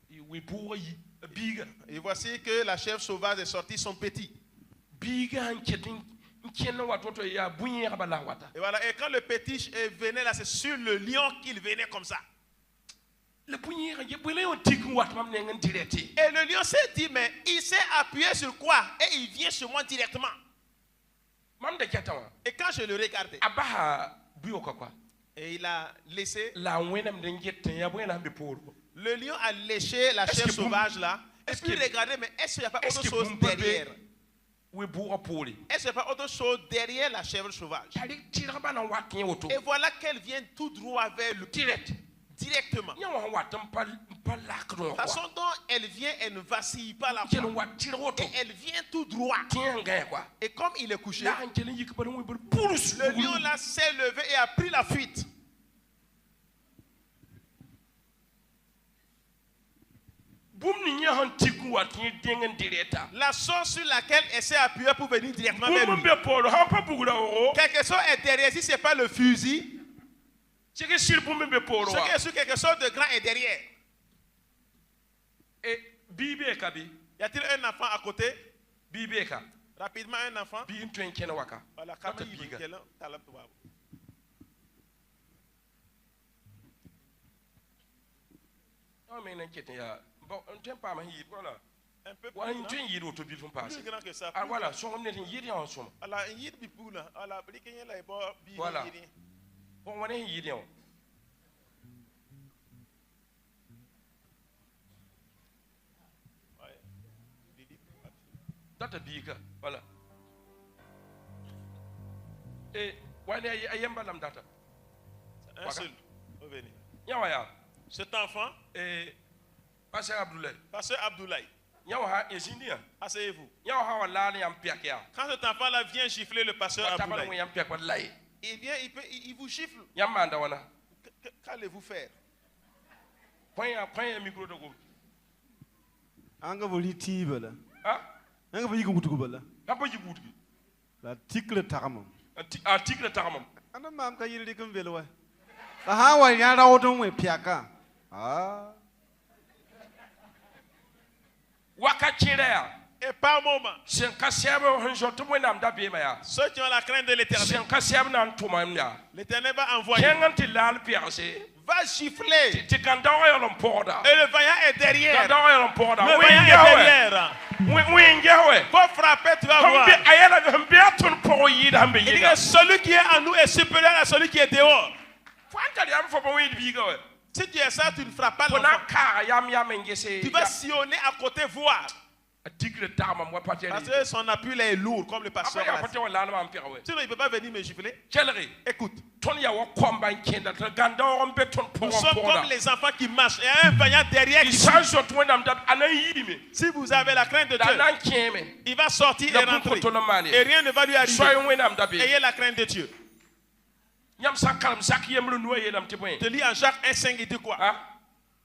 Et voici que la chèvre sauvage est sortie, son petit. Et voilà, et quand le petit venait là, c'est sur le lion qu'il venait comme ça. Et le lion s'est dit, mais il s'est appuyé sur quoi? Et il vient sur moi directement. Et quand je le regardais, et il a laissé, le lion a léché la chèvre sauvage là. Et puis il regardait, mais est-ce qu'il n'y a pas autre chose derrière? Est-ce qu'il n'y a pas autre chose derrière la chèvre sauvage? Et voilà qu'elle vient tout droit vers le directement. La façon dont elle vient, elle ne vacille pas la foi. Et elle vient tout droit. Et comme il est couché, le lion là s'est levé et a pris la fuite. La source sur laquelle elle s'est appuyée pour venir directement vers lui. Quelque chose est derrière. Si ce n'est pas le fusil, ce qui est sur quelque chose de grand est derrière. Et y a-t-il un enfant à côté? Rapidement, un enfant. Voilà, Un peu plus grand que ça. Ah voilà, son homme n'est yiri en somme. Alors, il y a des poules, alors, voilà. On est yiri en. Data biga, voilà. Et, ouais, ayemba lam data. Un seul. Revenez. Yawaya. Cet enfant, et Pasteur Abdoulaye. Pasteur Abdoulaye. Asseyez-vous. Quand cet enfant-là vient gifler le pasteur Abdoulaye, il vient, il vous gifle. Qu'allez-vous faire? Prenez un micro de groupe. Anga voli tibala. Ah? Anga voli gumutugubala. Papa Djibouti. L'article taramam. Article taramam. Ana mam ka yiri kum velwa. Ha wa yara odon we piaka. Ah. Et par moment, ceux qui ont la crainte de l'Éternel, l'Éternel va envoyer, va gifler, et le vaillant est derrière. Le vaillant est derrière. Faut frapper, tu vas voir. Il dit que celui qui est en nous est supérieur à celui qui est dehors. Si tu es ça, tu ne frappes pas l'enfant. Tu vas sillonner à côté voir. Parce que son appui là est lourd, comme le pasteur. Sinon, il ne peut pas venir me gifler. Écoute. Nous sommes comme les enfants qui marchent. Il y a un vaillant derrière qui suit. Si vous avez la crainte de Dieu, il va sortir et rentrer. Et rien ne va lui arriver. Ayez la crainte de Dieu. Je lis en Jacques 1,5, il dit quoi?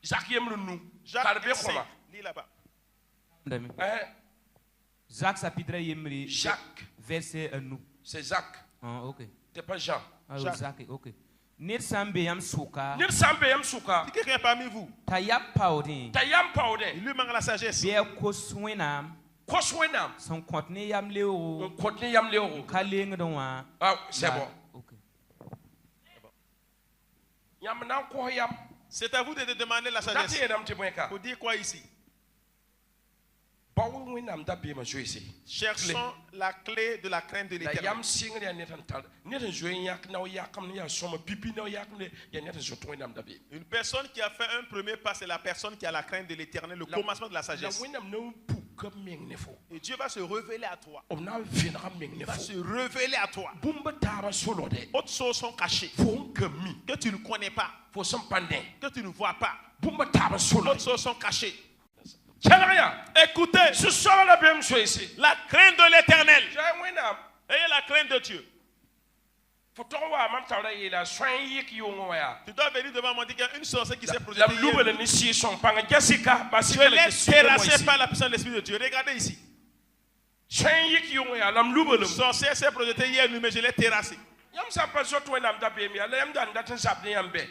Jacques 1,5. Lis là-bas. Jacques chapitre yemri. Jacques. Verset 1. C'est Jacques. Ah, ok. C'est pas Jean. Ah, Jacques, ok. Nir sambe yam souka. Nir sambe yam souka. C'est quelqu'un parmi vous. Tayam paudin. Tayam paudin. Il lui manque la sagesse. Bien koswenam. Koswenam. Son contenu yam leo. Son contenu yam leo. Kaling donwa. Ah, c'est bon. Ok. Yam nan ko yam. C'est à vous de demander la sagesse. Pour dire quoi ici? Cherchons la clé de la crainte de l'Éternel. Une personne qui a fait un premier pas, c'est la personne qui a la crainte de l'Éternel, le commencement de la sagesse. Et Dieu va se révéler à toi. Il va se révéler à toi. Autres choses sont cachées que tu ne connais pas, que tu ne vois pas. Autres choses sont cachées. Écoutez, la crainte de l'Éternel. Ayez la crainte de Dieu. Tu dois venir devant moi et dire qu'il y a une sorcière qui s'est projetée. Je l'ai terrassée par la puissance de l'Esprit de Dieu. Regardez ici. Une sorcière s'est projetée hier nuit, mais je l'ai terrassée.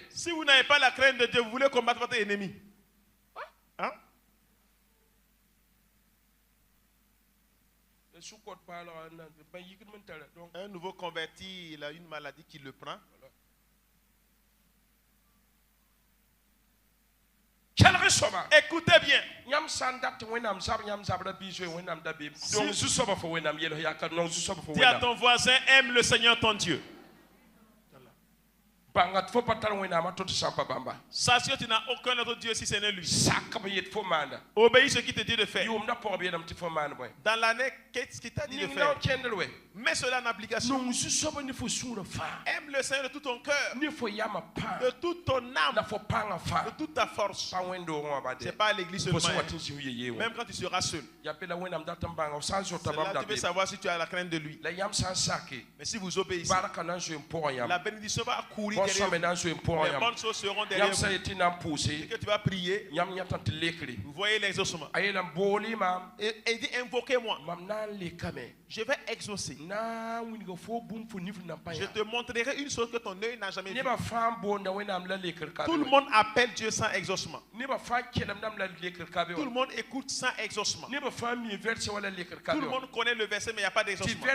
Si vous n'avez pas la crainte de Dieu, vous voulez combattre votre ennemi. Hein? Un nouveau converti, il a une maladie qui le prend. Écoutez bien. Dis à ton voisin, aime le Seigneur ton Dieu. Sache que tu n'as aucun autre Dieu si ce n'est lui. Obéis ce qu'il te dit de faire. Dans l'année, qu'est-ce qu'il t'a dit de faire? Mets cela en application. Aime le Seigneur de tout ton cœur, de toute ton âme, de toute ta force. Ce n'est pas à l'église seulement. Même quand tu seras seul. Cela, tu veux savoir si tu as la crainte de lui. Mais si vous obéissez, la bénédiction va courir. Les bonnes choses seront derrière vous. Et que tu vas prier. Vous voyez l'exaucement. Et dit invoquez-moi. je vais exaucer. Je te montrerai une chose que ton œil n'a jamais vue. Tout le monde appelle Dieu sans exaucement. Tout le monde écoute sans exaucement. Tout le monde connaît le verset, mais il n'y a pas d'exaucement.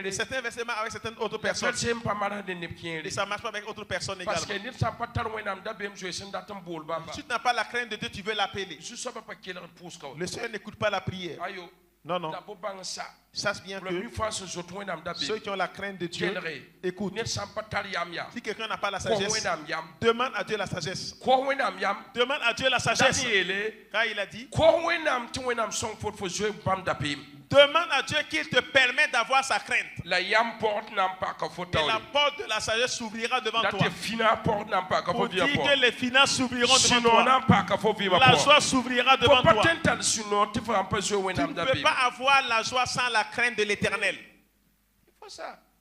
Et certains versets marchent avec certaines autres personnes. Et ça ne marche pas avec d'autres personnes également. Si tu n'as pas la crainte de Dieu, tu veux l'appeler. Le Seigneur n'écoute pas la prière. Non, non. Sache bien que ceux qui ont la crainte de Dieu écoutent. Si quelqu'un n'a pas la sagesse, demande à Dieu la sagesse. Demande à Dieu la sagesse. Quand il a dit, demande à Dieu qu'il te permette d'avoir sa crainte. Et la porte de la sagesse s'ouvrira devant toi. Pour dire que les finances s'ouvriront devant toi. La joie s'ouvrira devant toi. Tu ne peux pas avoir la joie sans la crainte de l'Éternel.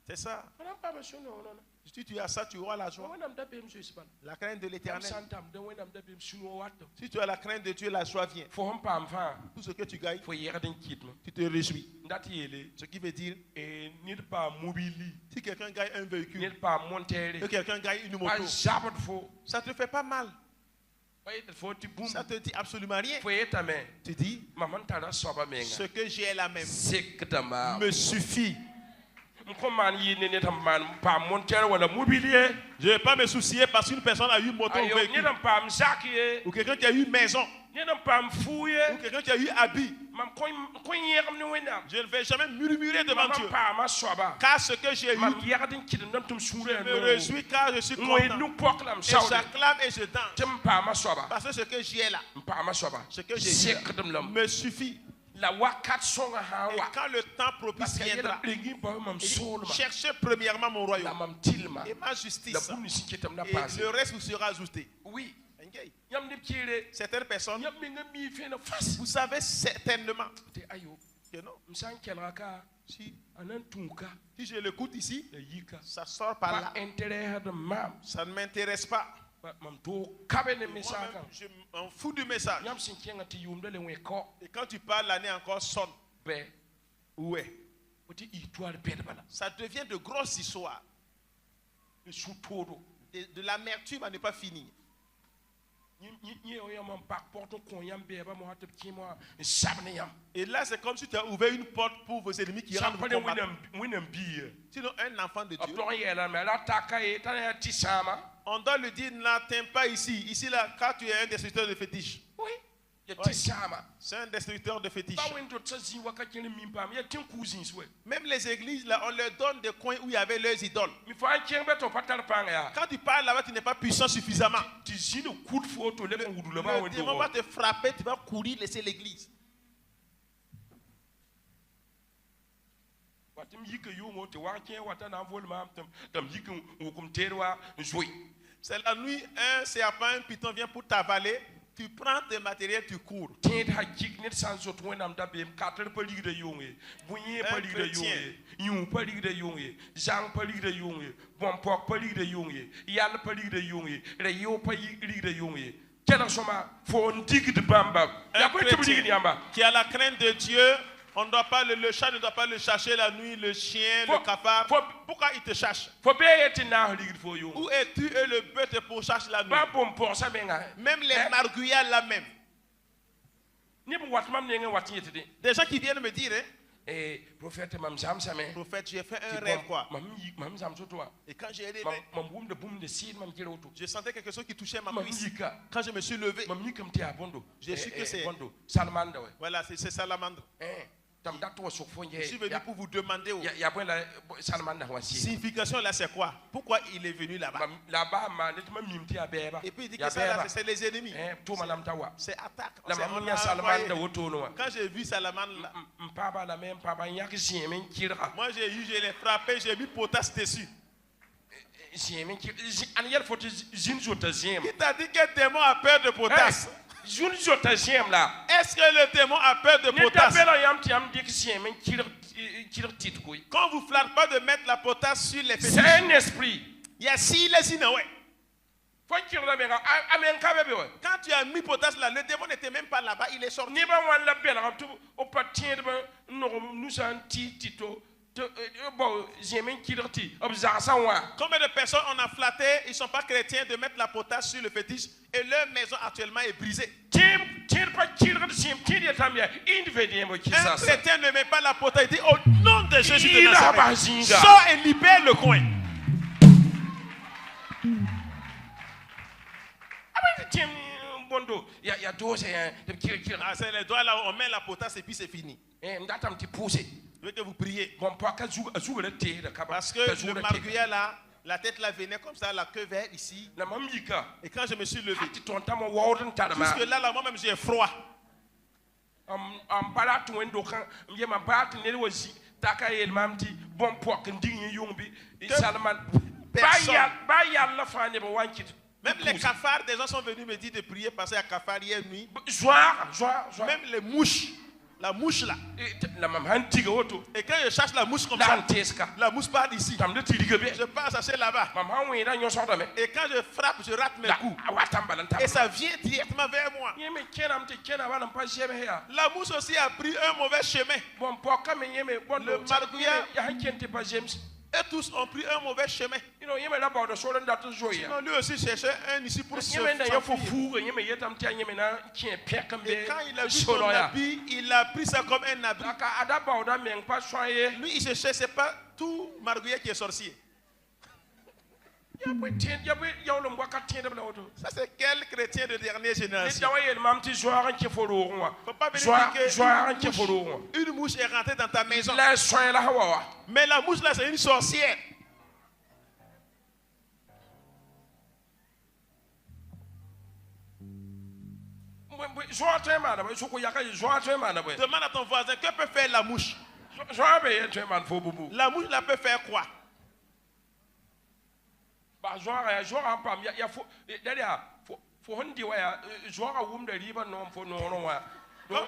C'est ça. Si tu as ça, tu auras la joie. La crainte de l'Éternel. Si tu as la crainte de Dieu, la joie vient. Tout ce que tu gagnes, tu te réjouis. Ce qui veut dire, si quelqu'un gagne un véhicule, et quelqu'un gagne une moto, ça ne te fait pas mal. Ça te dit absolument rien. Tu dis, ce que j'ai là même me suffit. Je ne vais pas me soucier parce qu'une personne a eu une moto ou véhicule. Ou quelqu'un qui a eu une maison. Ou quelqu'un qui a eu habit. Je ne vais jamais murmurer devant Dieu. Car ce que j'ai eu, je me réjouis car je suis content. Et j'acclame et je danse. Parce que ce que j'ai là, ce que j'ai là, me suffit. Et quand le temps propice viendra, cherchez premièrement mon royaume et ma justice, et le reste vous sera ajouté. Oui. Certaines personnes, vous savez certainement que non. Si je l'écoute ici, ça sort par là. Ça ne m'intéresse pas. Je m'en fous du message. Et quand tu parles, l'année encore sonne. Où est? Ça devient de grosses histoires. De l'amertume à ne pas finir. Et là, c'est comme si tu as ouvert une porte pour vos ennemis qui rentrent pour combattre. Sinon, un enfant de Dieu, on doit lui dire, n'atteins pas ici. Ici, là, quand tu es un destructeur de fétiches. Oui. Ouais. C'est un destructeur de fétiches. Même les églises, là, on leur donne des coins où il y avait leurs idoles. Quand tu parles là-bas, tu n'es pas puissant suffisamment. Le démon va te frapper, tu vas courir, laisser l'église. C'est la nuit, un serpent, un python vient pour t'avaler. Tu prends tes matériels, tu cours. Un chrétien qui a la crainte de Dieu, le chat ne doit pas le chercher la nuit, le chien, le cafard. Pourquoi il te cherche? Où es-tu et le bœuf te pourchasse la nuit? Même les margouillards là même. Des gens qui viennent me dire, prophète, j'ai fait un rêve quoi. Et quand j'ai rêvé, je sentais quelque chose qui touchait ma cuisse. Quand je me suis levé, j'ai su que c'est salamandre. Voilà, c'est salamandre. Je suis venu pour vous demander signification là c'est quoi? Pourquoi il est venu là-bas? Et puis il dit que ça là c'est les ennemis. C'est attaque. Quand j'ai vu salamandre là, moi je l'ai frappé, j'ai mis potasse dessus. Qui t'a dit que le démon a peur de potasse? Est-ce que le démon a peur de potasse? Quand vous ne flattez pas de mettre la potasse sur les fétiches, c'est un esprit. Il y a si les inouïs. Quand tu as mis potasse là, le démon n'était même pas là-bas, il est sorti. Combien de personnes on a flatté, ils ne sont pas chrétiens, de mettre la potasse sur le fétiche et leur maison actuellement est brisée. Un chrétien ne met pas la potasse, il dit au nom de Jésus de Nazareth, sors et libère le coin. C'est les doigts là où on met la potasse et puis c'est fini. Je veux que vous priez. Parce que le marguerite là, la tête là venait comme ça, la queue vers ici. Et quand je me suis levé, jusque là, moi-même j'ai froid. Même les cafards, des gens sont venus me dire de prier parce qu'il y a cafard hier nuit. Même les mouches. La mouche là. Et quand je cherche la mouche comme ça, la mouche part d'ici. Je pars chercher là-bas. Et quand je frappe, je rate mes coups. Et ça vient directement vers moi. La mouche aussi a pris un mauvais chemin. Le marguerite. Et tous ont pris un mauvais chemin. Sinon, lui aussi cherchait un ici pour se faire. Et quand il a vu son habit, il a pris ça comme un habit. Lui, il se cherchait pas tout marguerite qui est sorcier. Ça, c'est quel chrétien de dernière génération? Il ne faut pas venir dire qu'une mouche est rentrée dans ta maison. Mais la mouche là, c'est une sorcière. Demande à ton voisin, que peut faire la mouche? La mouche là peut faire quoi? Quand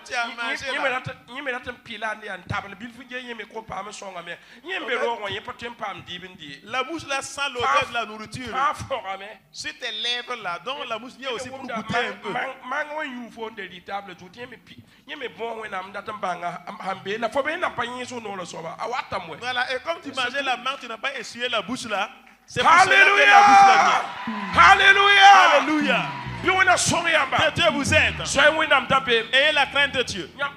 tu as mangé la mouche là sent l'odeur de la nourriture sur tes lèvres là, donc la mouche vient aussi pour goûter un peu. Voilà, et comme tu mangeais la mangue, tu n'as pas essuyé la bouche là. C'est pour cela que la bouche là vient. Alléluia. Alléluia. Que Dieu vous aide. Ayez la crainte de Dieu. Comment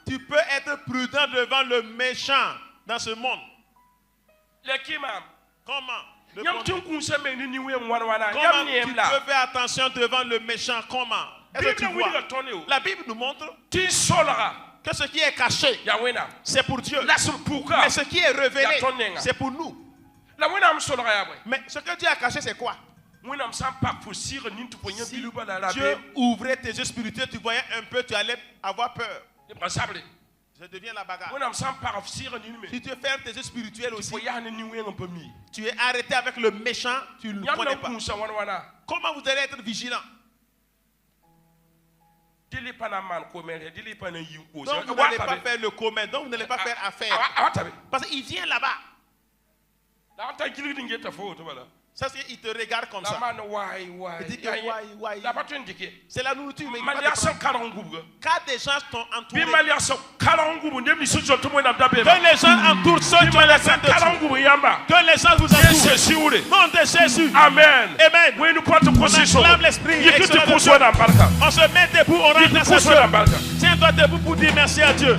tu peux être prudent devant le méchant dans ce monde? Comment? Comment tu peux faire attention devant le méchant? Comment? Est-ce que tu vois? La Bible nous montre que ce qui est caché, c'est pour Dieu. Mais ce qui est révélé, c'est pour nous. Mais ce que Dieu a caché, c'est quoi? Si Dieu ouvrait tes yeux spirituels, tu voyais un peu, tu allais avoir peur. Je deviens la bagarre. Si tu fermes tes yeux spirituels aussi, tu es arrêté avec le méchant, tu ne le connais pas. Comment vous allez être vigilant? Donc vous n'allez pas faire le commun, donc vous n'allez pas faire affaire. Parce qu'il vient là-bas. Ça, c'est qu'il te regarde comme ça. Il dit que why. C'est la nourriture, mais quand des gens t'ont entouré, que les gens entourent ceux qui ont la sainte de Dieu, que les gens vous entourent. Nom de Jésus. Amen. Amen. On acclame l'esprit. On se met debout, on rentre dans sa joie. Tiens-toi debout pour dire merci à Dieu.